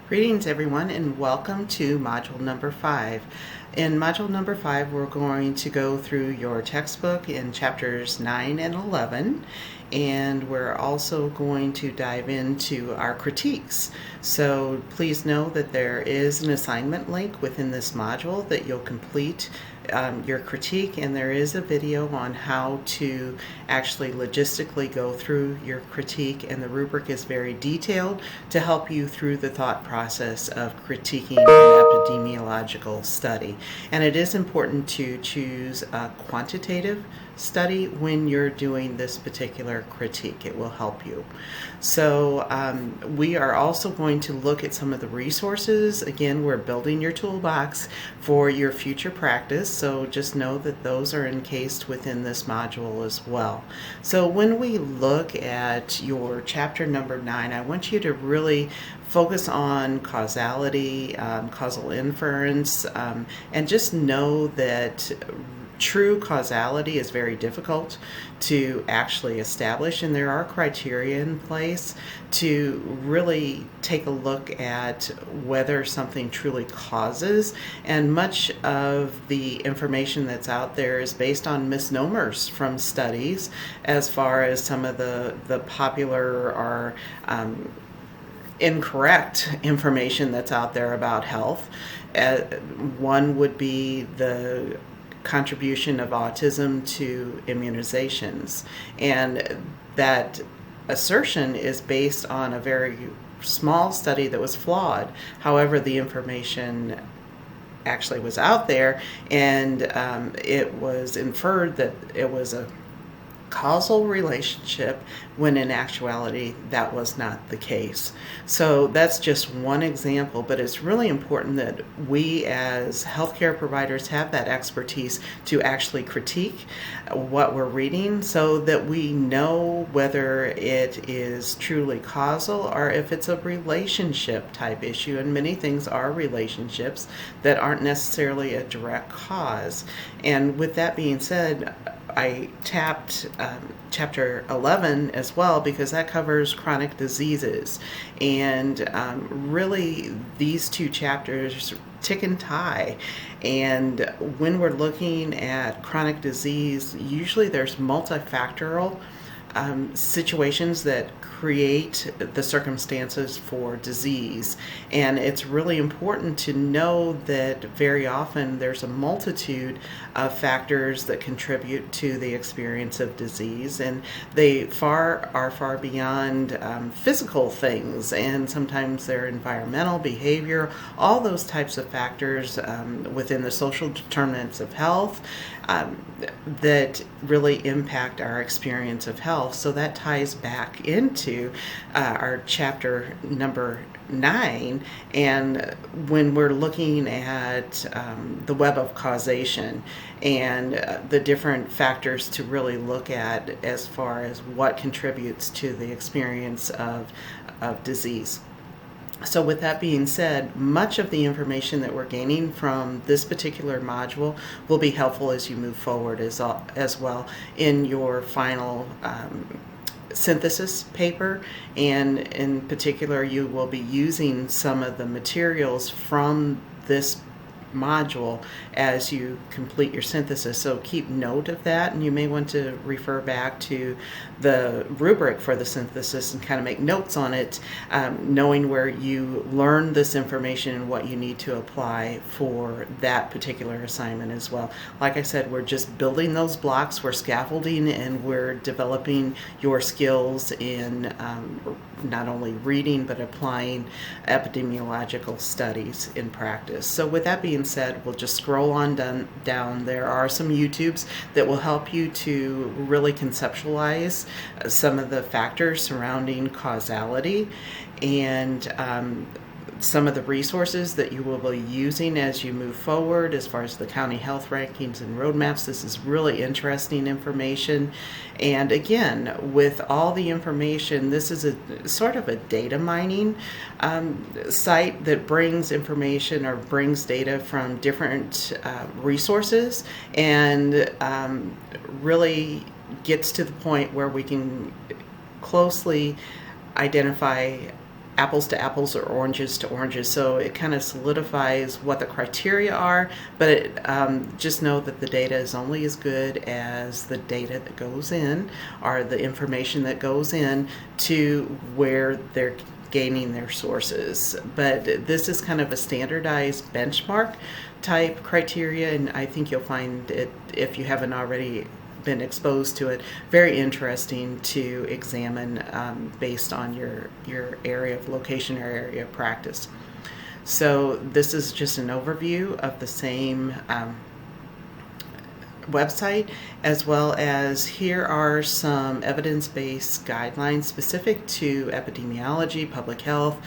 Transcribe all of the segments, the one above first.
Greetings everyone and welcome to module number 5. In module number 5 we're going to go through your textbook in chapters 9 and 11, and we're also going to dive into our critiques. So please know that there is an assignment link within this module that you'll complete your critique, and there is a video on how to actually logistically go through your critique, and the rubric is very detailed to help you through the thought process of critiquing an epidemiological study. And it is important to choose a quantitative study when you're doing this particular critique. It will help you. So we are also going to look at some of the resources. Again, we're building your toolbox for your future practice, so just know that those are encased within this module as well. So when we look at your chapter number 9, I want you to really focus on causality, causal inference, and just know that true causality is very difficult to actually establish, and there are criteria in place to really take a look at whether something truly causes, and much of the information that's out there is based on misnomers from studies as far as some of the popular or incorrect information that's out there about health. One would be the contribution of autism to immunizations, and that assertion is based on a very small study that was flawed. However, the information actually was out there, and it was inferred that it was a causal relationship when in actuality that was not the case. So that's just one example, but it's really important that we as healthcare providers have that expertise to actually critique what we're reading so that we know whether it is truly causal or if it's a relationship type issue, and many things are relationships that aren't necessarily a direct cause. And with that being said, I tapped chapter 11 as well because that covers chronic diseases, and really these two chapters tick and tie. And when we're looking at chronic disease, usually there's multifactorial situations that create the circumstances for disease, and it's really important to know that very often there's a multitude of factors that contribute to the experience of disease, and they are far beyond physical things, and sometimes they're environmental, behavior, all those types of factors within the social determinants of health that really impact our experience of health. So that ties back into our chapter number 9, and when we're looking at the web of causation and the different factors to really look at as far as what contributes to the experience of disease. So with that being said, much of the information that we're gaining from this particular module will be helpful as you move forward as well in your final synthesis paper, and in particular you will be using some of the materials from this module as you complete your synthesis. So keep note of that, and you may want to refer back to the rubric for the synthesis and kind of make notes on it, knowing where you learn this information and what you need to apply for that particular assignment as well. Like I said, we're just building those blocks, we're scaffolding, and we're developing your skills in not only reading but applying epidemiological studies in practice. So with that being said, we'll just scroll on down. There are some YouTubes that will help you to really conceptualize some of the factors surrounding causality, and some of the resources that you will be using as you move forward as far as the county health rankings and roadmaps. This is really interesting information. And again, with all the information, this is a sort of a data mining site that brings information or brings data from different resources, and really gets to the point where we can closely identify apples to apples or oranges to oranges. So it kind of solidifies what the criteria are, but just know that the data is only as good as the data that goes in, or the information that goes in to where they're gaining their sources. But this is kind of a standardized benchmark type criteria, and I think you'll find it, if you haven't already been exposed to it, very interesting to examine based on your area of location or area of practice. So this is just an overview of the same website, as well as here are some evidence-based guidelines specific to epidemiology, public health,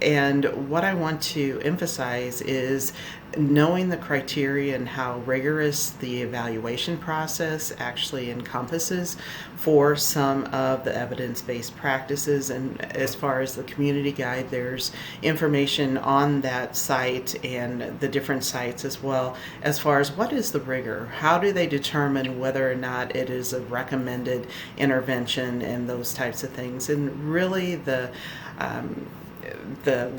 and what I want to emphasize is knowing the criteria and how rigorous the evaluation process actually encompasses for some of the evidence-based practices. And as far as the community guide, there's information on that site and the different sites as well, as far as what is the rigor, how do they determine whether or not it is a recommended intervention and those types of things. And really the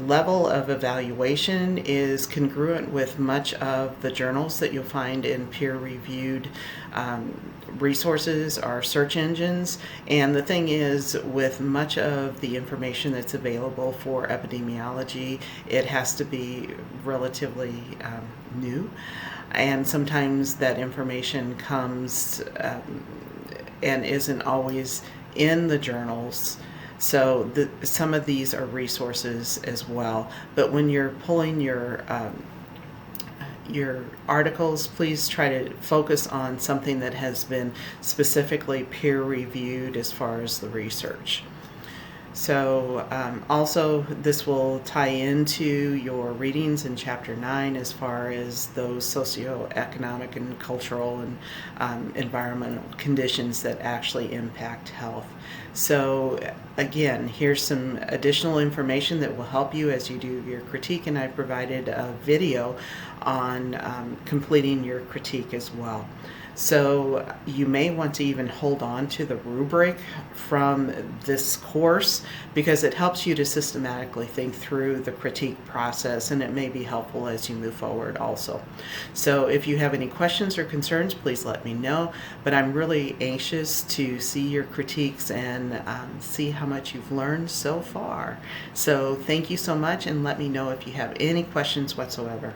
level of evaluation is congruent with much of the journals that you'll find in peer-reviewed resources or search engines. And the thing is, with much of the information that's available for epidemiology, it has to be relatively new. And sometimes that information comes and isn't always in the journals. So some of these are resources as well. But when you're pulling your articles, please try to focus on something that has been specifically peer-reviewed as far as the research. So also this will tie into your readings in Chapter 9 as far as those socioeconomic and cultural and environmental conditions that actually impact health. So again, here's some additional information that will help you as you do your critique, and I provided a video on completing your critique as well. So you may want to even hold on to the rubric from this course, because it helps you to systematically think through the critique process, and it may be helpful as you move forward also. So if you have any questions or concerns, please let me know, but I'm really anxious to see your critiques and see how much you've learned so far. So thank you so much, and let me know if you have any questions whatsoever.